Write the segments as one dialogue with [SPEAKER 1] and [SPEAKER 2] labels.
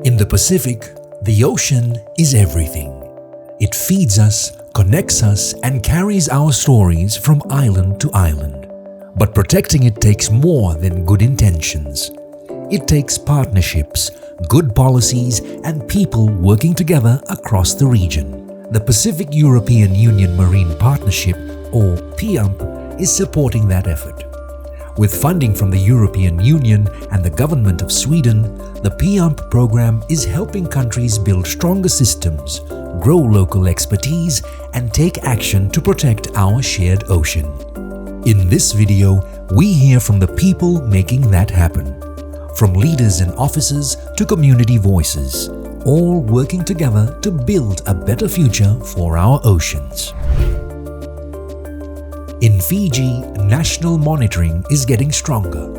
[SPEAKER 1] In the Pacific, the ocean is everything. It feeds us, connects us, and carries our stories from island to island. But protecting it takes more than good intentions. It takes partnerships, good policies, and people working together across the region. The Pacific European Union Marine Partnership, or PEUMP, is supporting that effort. With funding from the European Union and the government of Sweden, the PEUMP program is helping countries build stronger systems, grow local expertise, and take action to protect our shared ocean. In this video, we hear from the people making that happen. From leaders and officers to community voices, all working together to build a better future for our oceans. In Fiji, national monitoring is getting stronger.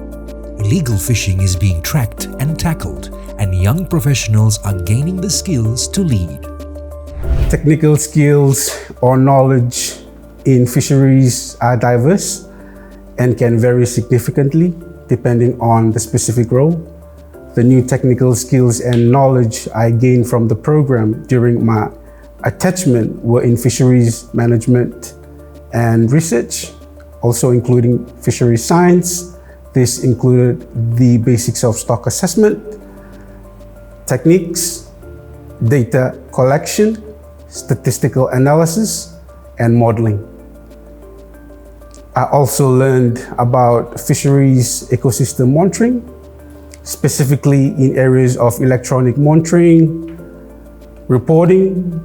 [SPEAKER 1] Illegal fishing is being tracked and tackled, and young professionals are gaining the skills to lead.
[SPEAKER 2] Technical skills or knowledge in fisheries are diverse and can vary significantly depending on the specific role. The new technical skills and knowledge I gained from the program during my attachment were in fisheries management and research, also including fisheries science. This included the basics of stock assessment, techniques, data collection, statistical analysis, and modeling. I also learned about fisheries ecosystem monitoring, specifically in areas of electronic monitoring, reporting,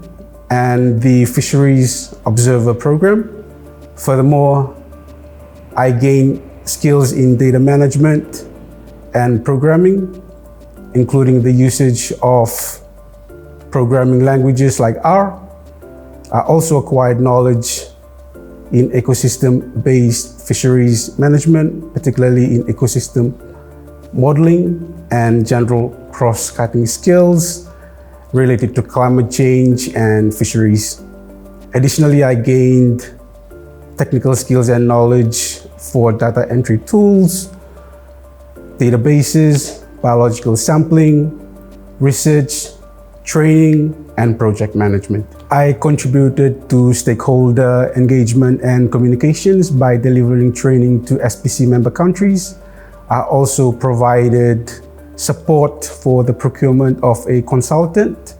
[SPEAKER 2] and the Fisheries Observer Program. Furthermore, I gained skills in data management and programming, including the usage of programming languages like R. I also acquired knowledge in ecosystem-based fisheries management, particularly in ecosystem modeling and general cross-cutting skills related to climate change and fisheries. Additionally, I gained technical skills and knowledge for data entry tools, databases, biological sampling, research, training, and project management. I contributed to stakeholder engagement and communications by delivering training to SPC member countries. I also provided support for the procurement of a consultant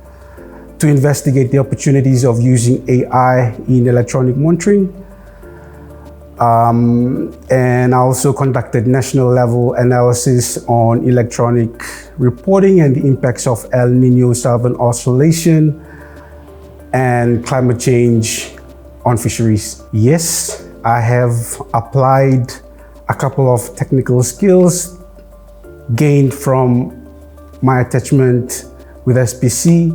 [SPEAKER 2] to investigate the opportunities of using AI in electronic monitoring. And I also conducted national level analysis on electronic reporting and the impacts of El Nino Southern Oscillation and climate change on fisheries. Yes, I have applied a couple of technical skills gained from my attachment with SPC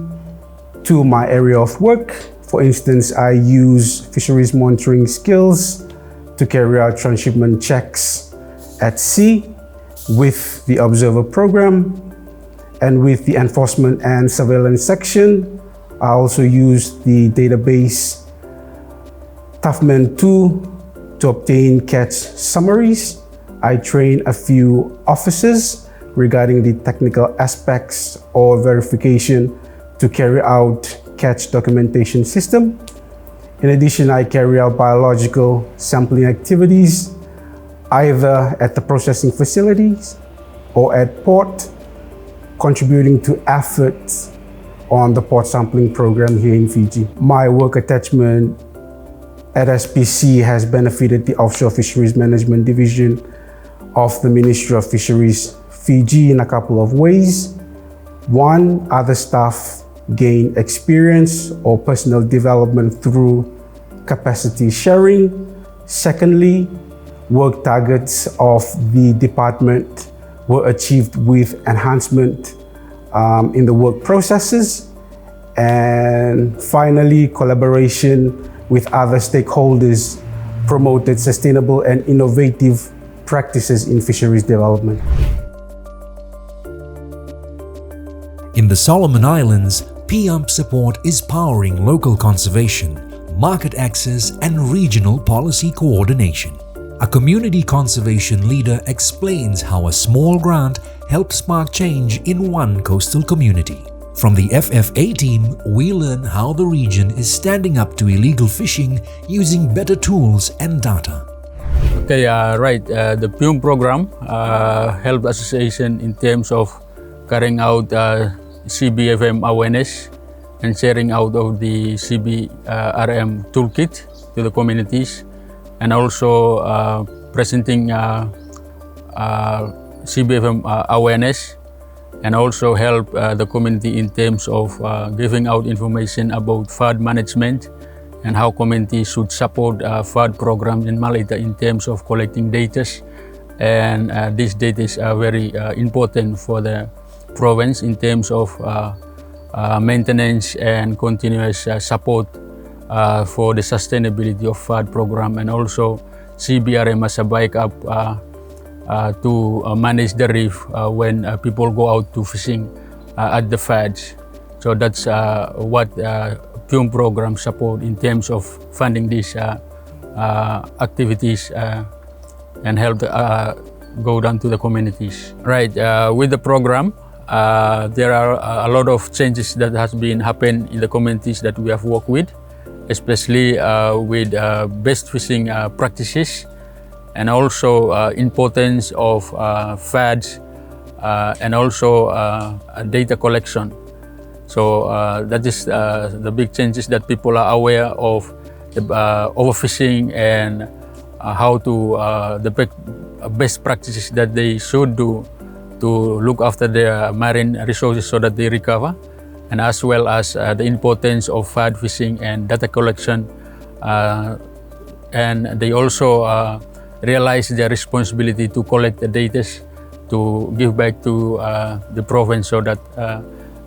[SPEAKER 2] to my area of work. For instance, I use fisheries monitoring skills to carry out transshipment checks at sea with the Observer Program, and with the Enforcement and Surveillance section, I also use the database Toughmen2 to obtain catch summaries. I train a few officers regarding the technical aspects or verification to carry out catch documentation system. In addition, I carry out biological sampling activities either at the processing facilities or at port, contributing to efforts on the port sampling program here in Fiji. My work attachment at SPC has benefited the Offshore Fisheries Management Division of the Ministry of Fisheries Fiji in a couple of ways. One, other staff gain experience or personal development through capacity sharing. Secondly, work targets of the department were achieved with enhancement in the work processes. And finally, collaboration with other stakeholders promoted sustainable and innovative practices in fisheries development.
[SPEAKER 1] In the Solomon Islands, PEUMP support is powering local conservation, market access, and regional policy coordination. A community conservation leader explains how a small grant helps spark change in one coastal community. From the FFA team, we learn how the region is standing up to illegal fishing using better tools and data.
[SPEAKER 3] Okay, right. The PEUMP program helped association in terms of carrying out CBFM awareness and sharing out of the CBRM toolkit to the communities, and also presenting CBFM awareness, and also help the community in terms of giving out information about flood management and how communities should support flood programs in Malaita in terms of collecting data. And these data are very important for the province in terms of maintenance and continuous support for the sustainability of flood program, and also CBRM as a backup to manage the reef when people go out to fishing at the floods. So that's what PEUMP program support in terms of funding these activities and help go down to the communities. Right, with the program, there are a lot of changes that has been happened in the communities that we have worked with, especially with best fishing practices, and also importance of floods, and also data collection. So that is the big changes that people are aware of, the overfishing, and how to the best practices that they should do to look after their marine resources so that they recover, and as well as the importance of flood fishing and data collection. And they also realize their responsibility to collect the data to give back to the province, so that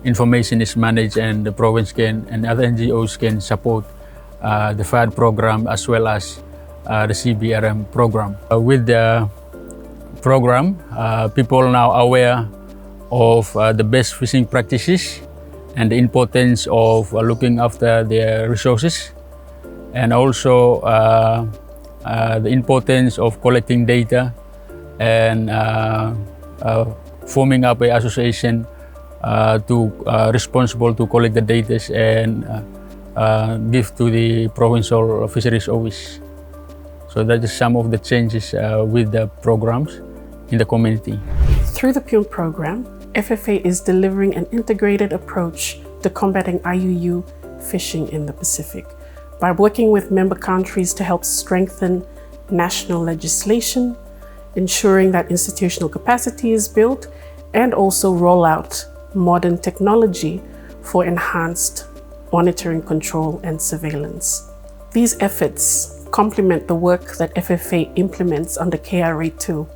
[SPEAKER 3] information is managed and the province can and other NGOs can support the flood program as well as the CBRM program. With the program, people now aware of the best fishing practices and the importance of looking after their resources, and also the importance of collecting data and forming up an association responsible to collect the data and give to the provincial fisheries office. So that is some of the changes with the programs in the community.
[SPEAKER 4] Through the PEUMP program, FFA is delivering an integrated approach to combating IUU fishing in the Pacific by working with member countries to help strengthen national legislation, ensuring that institutional capacity is built, and also roll out modern technology for enhanced monitoring, control, and surveillance. These efforts complement the work that FFA implements under KRA2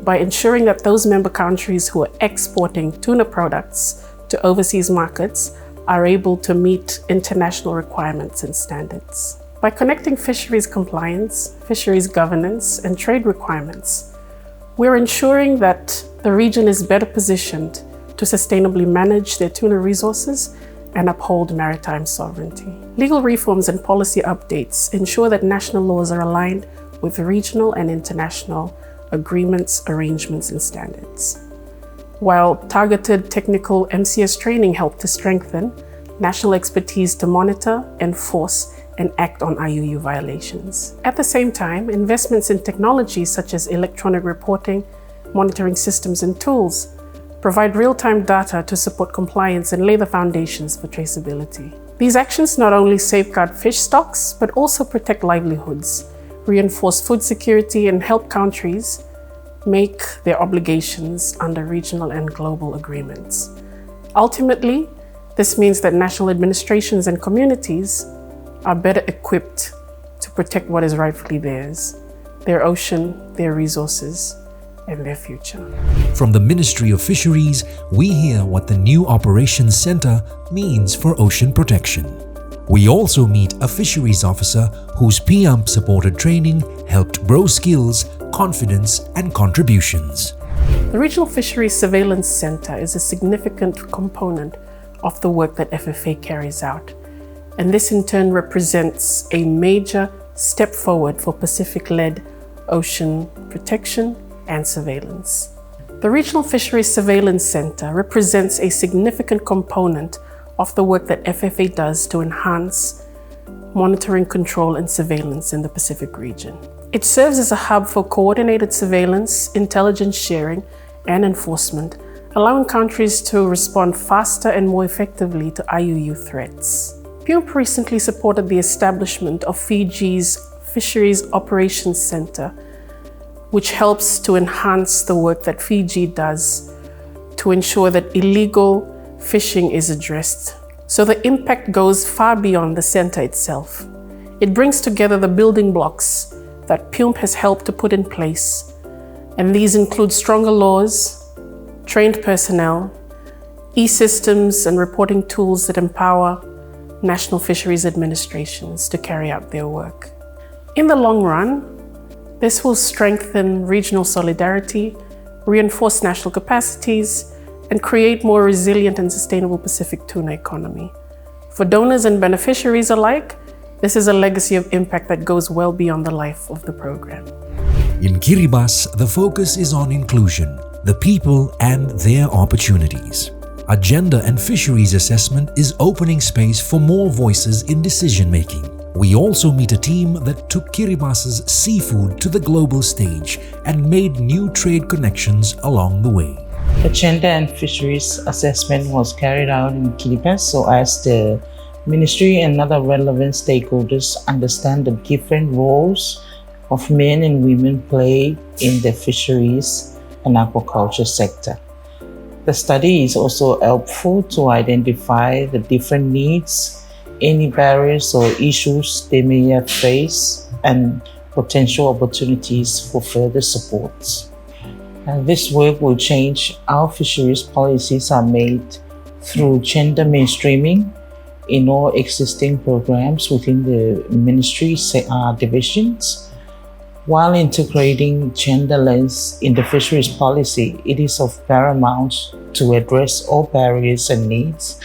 [SPEAKER 4] by ensuring that those member countries who are exporting tuna products to overseas markets are able to meet international requirements and standards. By connecting fisheries compliance, fisheries governance, and trade requirements, we're ensuring that the region is better positioned to sustainably manage their tuna resources and uphold maritime sovereignty. Legal reforms and policy updates ensure that national laws are aligned with regional and international agreements, arrangements, and standards. While targeted technical MCS training helped to strengthen national expertise to monitor, enforce, and act on IUU violations. At the same time, investments in technologies such as electronic reporting, monitoring systems, and tools provide real-time data to support compliance and lay the foundations for traceability. These actions not only safeguard fish stocks, but also protect livelihoods, reinforce food security, and help countries make their obligations under regional and global agreements. Ultimately, this means that national administrations and communities are better equipped to protect what is rightfully theirs, their ocean, their resources, and their future.
[SPEAKER 1] From the Ministry of Fisheries, we hear what the new Operations Center means for ocean protection. We also meet a fisheries officer whose PEUMP-supported training helped grow skills, confidence, and contributions.
[SPEAKER 4] The Regional Fisheries Surveillance Center is a significant component of the work that FFA carries out, and this in turn represents a major step forward for Pacific-led ocean protection and surveillance. The Regional Fisheries Surveillance Center represents a significant component of the work that FFA does to enhance monitoring, control, and surveillance in the Pacific region. It serves as a hub for coordinated surveillance, intelligence sharing, and enforcement, allowing countries to respond faster and more effectively to IUU threats. PEUMP recently supported the establishment of Fiji's Fisheries Operations Center, which helps to enhance the work that Fiji does to ensure that illegal fishing is addressed. So the impact goes far beyond the center itself. It brings together the building blocks that PEUMP has helped to put in place, and these include stronger laws, trained personnel, e-systems and reporting tools that empower national fisheries administrations to carry out their work. In the long run, this will strengthen regional solidarity, reinforce national capacities, and create more resilient and sustainable Pacific tuna economy. For donors and beneficiaries alike, this is a legacy of impact that goes well beyond the life of the program.
[SPEAKER 1] In Kiribati, the focus is on inclusion, the people and their opportunities. A gender and fisheries assessment is opening space for more voices in decision-making. We also meet a team that took Kiribati's seafood to the global stage and made new trade connections along the way.
[SPEAKER 5] The gender and fisheries assessment was carried out in Kiribati so as the Ministry and other relevant stakeholders understand the different roles of men and women play in the fisheries and aquaculture sector. The study is also helpful to identify the different needs, any barriers or issues they may have faced, and potential opportunities for further support. And this work will change how fisheries policies are made through gender mainstreaming in all existing programs within the ministry divisions. While integrating gender lens in the fisheries policy, it is of paramount to address all barriers and needs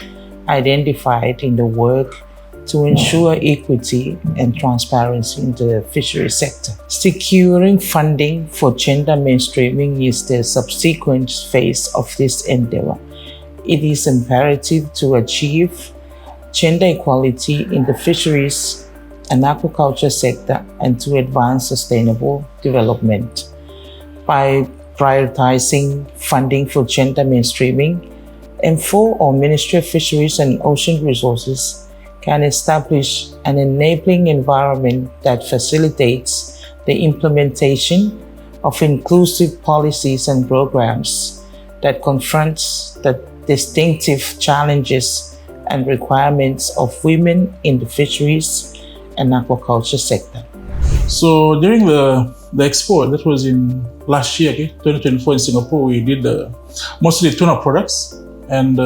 [SPEAKER 5] identified in the work to ensure equity and transparency in the fisheries sector. Securing funding for gender mainstreaming is the subsequent phase of this endeavor. It is imperative to achieve gender equality in the fisheries and aquaculture sector and to advance sustainable development. By prioritizing funding for gender mainstreaming, MFO or Ministry of Fisheries and Ocean Resources can establish an enabling environment that facilitates the implementation of inclusive policies and programs that confronts the distinctive challenges and requirements of women in the fisheries and aquaculture sector.
[SPEAKER 6] So during the expo, that was in last year, 2024 in Singapore, we did mostly tuna products. And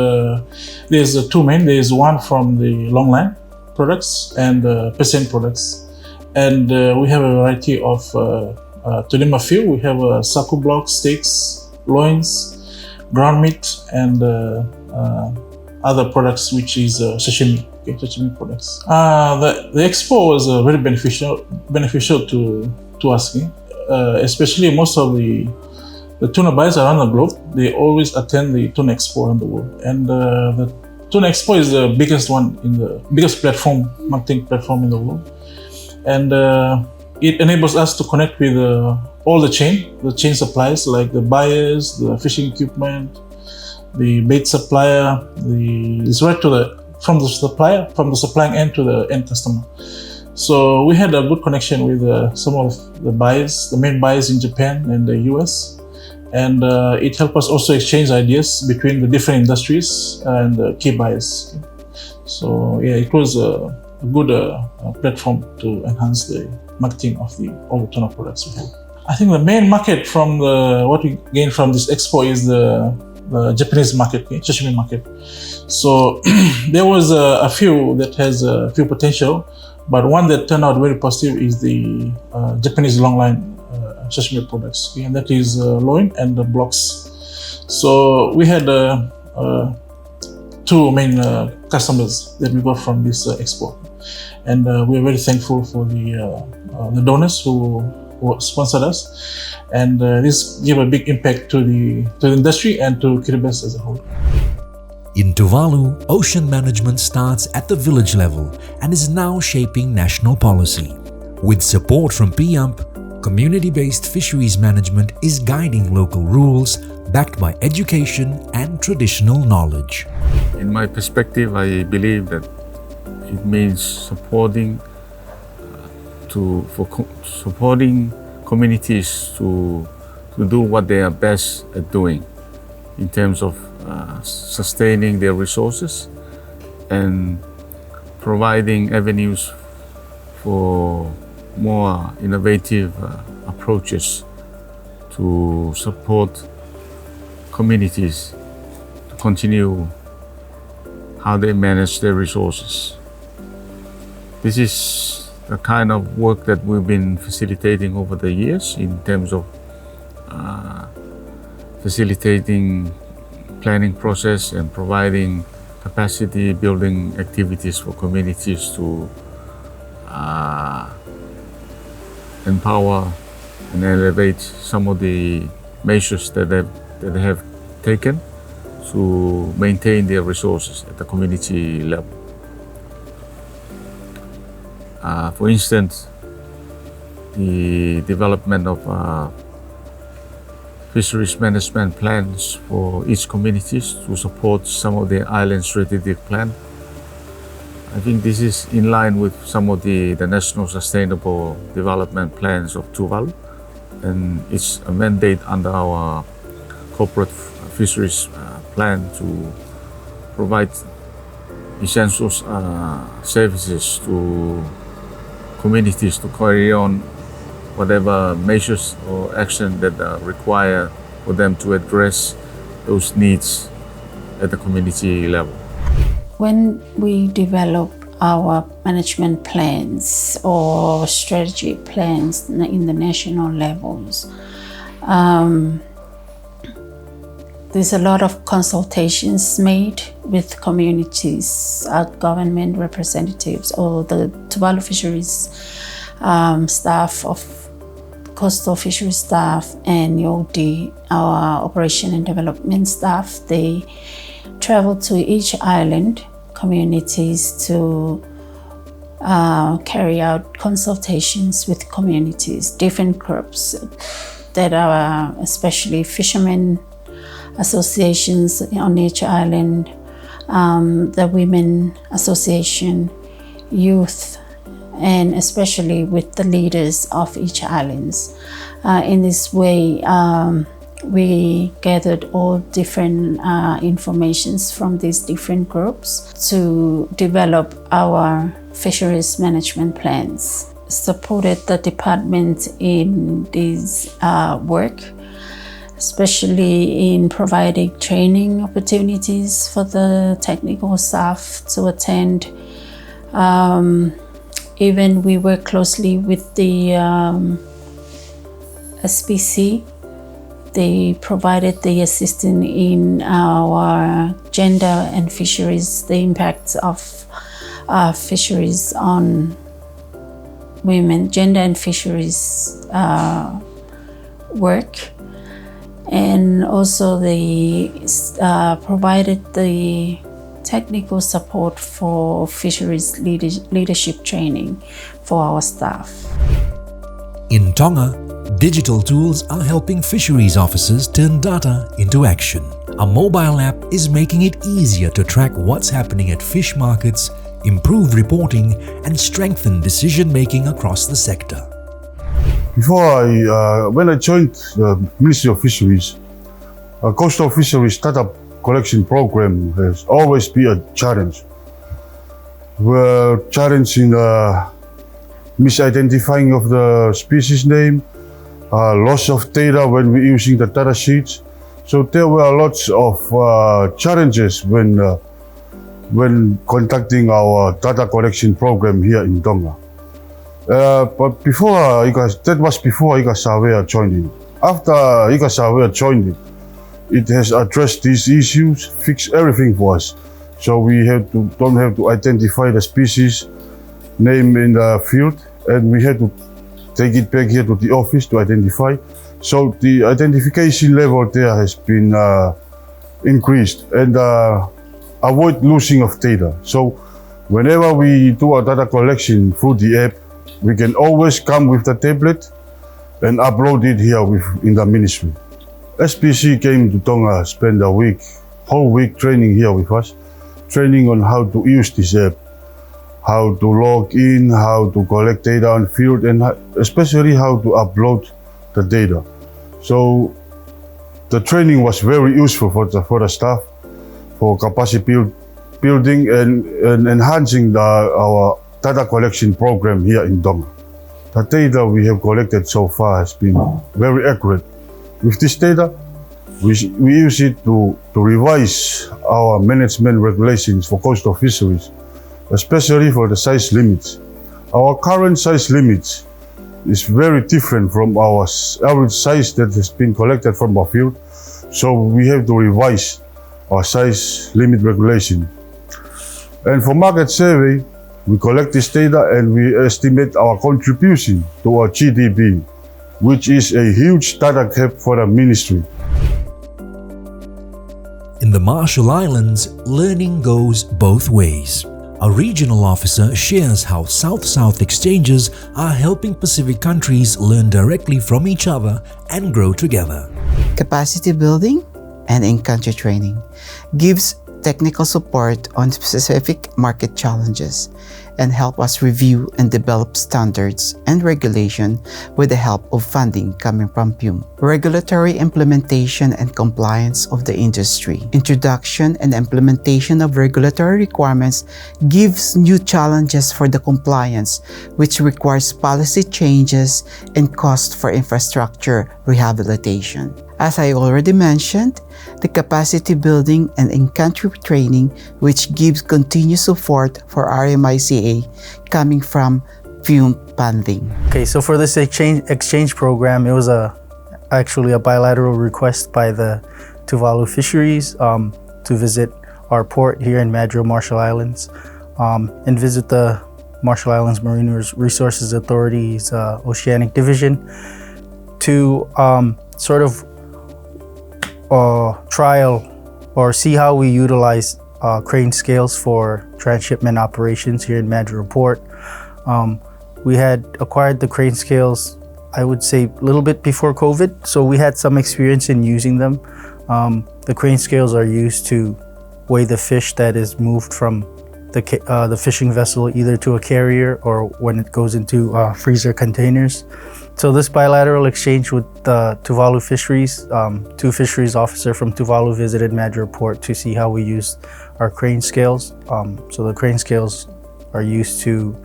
[SPEAKER 6] there's two main. There's one from the longline products and percent products. And we have a variety of, to name a few, we have saku blocks, steaks, loins, ground meat, and other products, which is sashimi, sashimi products. The expo was very beneficial to us, especially most of the tuna buyers around the globe. They always attend the tuna expo around the world, and the tuna expo is the biggest one biggest platform, marketing platform in the world, and it enables us to connect with all the chain suppliers, like the buyers, the fishing equipment, the bait supplier. It's right from the supplying end to the end customer. So we had a good connection with some of the buyers, the main buyers in Japan and the US. And it helped us also exchange ideas between the different industries and the key buyers. So yeah, it was a good platform to enhance the marketing of all the tuna products we have. I think the main market from what we gained from this expo is the Japanese market, sashimi market. So there was a few that has a few potential, but one that turned out very positive is the Japanese longline sashimi products, and that is loin and the blocks. So we had two main customers that we got from this expo, and we are very thankful for the donors who sponsored us, and this gave a big impact to the industry and to Kiribati as a whole.
[SPEAKER 1] In Tuvalu, ocean management starts at the village level and is now shaping national policy. With support from PEUMP, community-based fisheries management is guiding local rules backed by education and traditional knowledge.
[SPEAKER 3] In my perspective, I believe that it means supporting communities to do what they are best at doing in terms of sustaining their resources and providing avenues for more innovative approaches to support communities to continue how they manage their resources. This is the kind of work that we've been facilitating over the years in terms of facilitating planning process and providing capacity building activities for communities to empower and elevate some of the measures that they have taken to maintain their resources at the community level. For instance, the development of fisheries management plans for each communities to support some of the island strategic plan. I think this is in line with some of the National Sustainable Development Plans of Tuvalu, and it's a mandate under our corporate fisheries plan to provide essential services to communities to carry on whatever measures or action that are required for them to address those needs at the community level.
[SPEAKER 7] When we develop our management plans or strategy plans in the national levels, there's a lot of consultations made with communities, government representatives, or the Tuvalu fisheries staff of coastal fisheries staff and YOD, our operation and development staff. They travel to each island communities to carry out consultations with communities, different groups that are especially fishermen associations on each island, the women association, youth, and especially with the leaders of each islands. In this way, we gathered all different informations from these different groups to develop our fisheries management plans. Supported the department in this work, especially in providing training opportunities for the technical staff to attend. Even we work closely with the SPC. They provided the assistance in our gender and fisheries, the impact of fisheries on women, gender and fisheries work. And also they provided the technical support for fisheries leadership training for our staff.
[SPEAKER 1] In Tonga, digital tools are helping fisheries officers turn data into action. A mobile app is making it easier to track what's happening at fish markets, improve reporting, and strengthen decision-making across the sector.
[SPEAKER 8] When I joined the Ministry of Fisheries, a coastal fisheries data collection program has always been a challenge. We're challenging misidentifying of the species name, loss of data when we're using the data sheets. So there were lots of challenges when conducting our data collection program here in Tonga. But that was before Igasawea joined it. After Igasawea joined it, it has addressed these issues, fixed everything for us. So we don't have to identify the species name in the field, and we had to take it back here to the office to identify. So the identification level there has been increased and avoid losing of data. So whenever we do our data collection through the app, we can always come with the tablet and upload it here in the ministry. SPC came to Tonga, spend a whole week training here with us, training on how to use this app, how to log in, how to collect data on field, and especially how to upload the data. So the training was very useful for the staff, for capacity building and enhancing our data collection program here in Tonga. The data we have collected so far has been very accurate. With this data, we use it to revise our management regulations for coastal fisheries, especially for the size limits. Our current size limits is very different from our average size that has been collected from our field. So we have to revise our size limit regulation. And for market survey, we collect this data and we estimate our contribution to our GDP, which is a huge data gap for the ministry.
[SPEAKER 1] In the Marshall Islands, learning goes both ways. A regional officer shares how South-South exchanges are helping Pacific countries learn directly from each other and grow together.
[SPEAKER 9] Capacity building and in-country training gives technical support on specific market challenges and help us review and develop standards and regulation with the help of funding coming from PEUMP. Regulatory implementation and compliance of the industry. Introduction and implementation of regulatory requirements gives new challenges for the compliance, which requires policy changes and cost for infrastructure rehabilitation. As I already mentioned, the capacity building and in-country training, which gives continuous support for RMICA coming from PEUMP funding.
[SPEAKER 10] Okay, so for this exchange program, it was actually a bilateral request by the Tuvalu fisheries to visit our port here in Madrid, Marshall Islands, and visit the Marshall Islands Marine Resources Authority's Oceanic Division to sort of trial or see how we utilize crane scales for transshipment operations here in Madrid Port. We had acquired the crane scales, I would say, a little bit before COVID, so we had some experience in using them. The crane scales are used to weigh the fish that is moved from the fishing vessel either to a carrier or when it goes into freezer containers. So this bilateral exchange with the Tuvalu fisheries, two fisheries officers from Tuvalu visited Madrid Port to see how we use our crane scales. So the crane scales are used to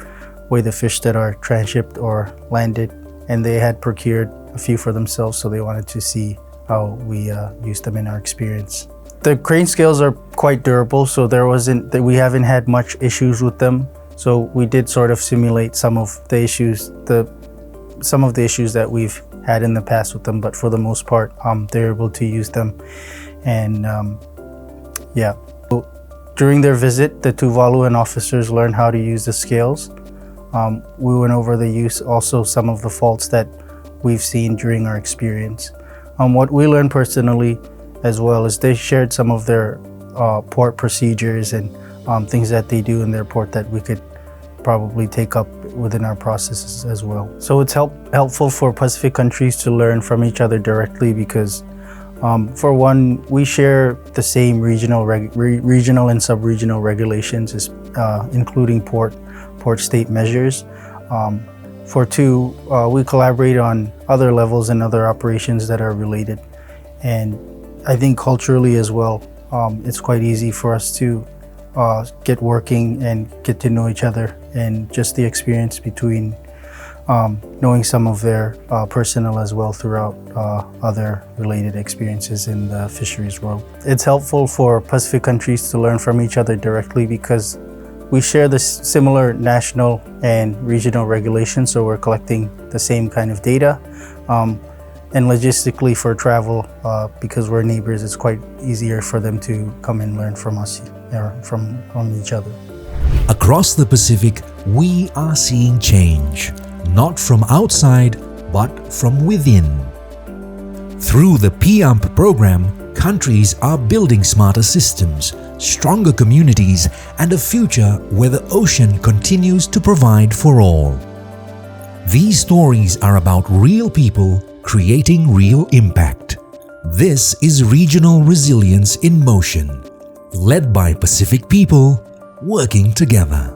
[SPEAKER 10] weigh the fish that are transshipped or landed, and they had procured a few for themselves, so they wanted to see how we use them in our experience. The crane scales are quite durable, so we haven't had much issues with them. So we did sort of simulate some of the issues that we've had in the past with them, but for the most part, they're able to use them. And yeah, so during their visit, the Tuvaluan officers learned how to use the scales. We went over the use, also some of the faults that we've seen during our experience. What we learned personally as well is they shared some of their port procedures and things that they do in their port that we could probably take up within our processes as well. So it's helpful for Pacific countries to learn from each other directly because for one, we share the same regional and sub-regional regulations, including port state measures. For two, we collaborate on other levels and other operations that are related. And I think culturally as well, it's quite easy for us to get working and get to know each other, and just the experience between knowing some of their personnel as well throughout other related experiences in the fisheries world. It's helpful for Pacific countries to learn from each other directly because we share the similar national and regional regulations, so we're collecting the same kind of data. And logistically for travel, because we're neighbors, it's quite easier for them to come and learn from us or from each other.
[SPEAKER 1] Across the Pacific, we are seeing change. not from outside but from within. Through the PEUMP program, countries are building smarter systems, stronger communities, and a future where the ocean continues to provide for all. These stories are about real people creating real impact. This is Regional Resilience in Motion, led by Pacific people working together.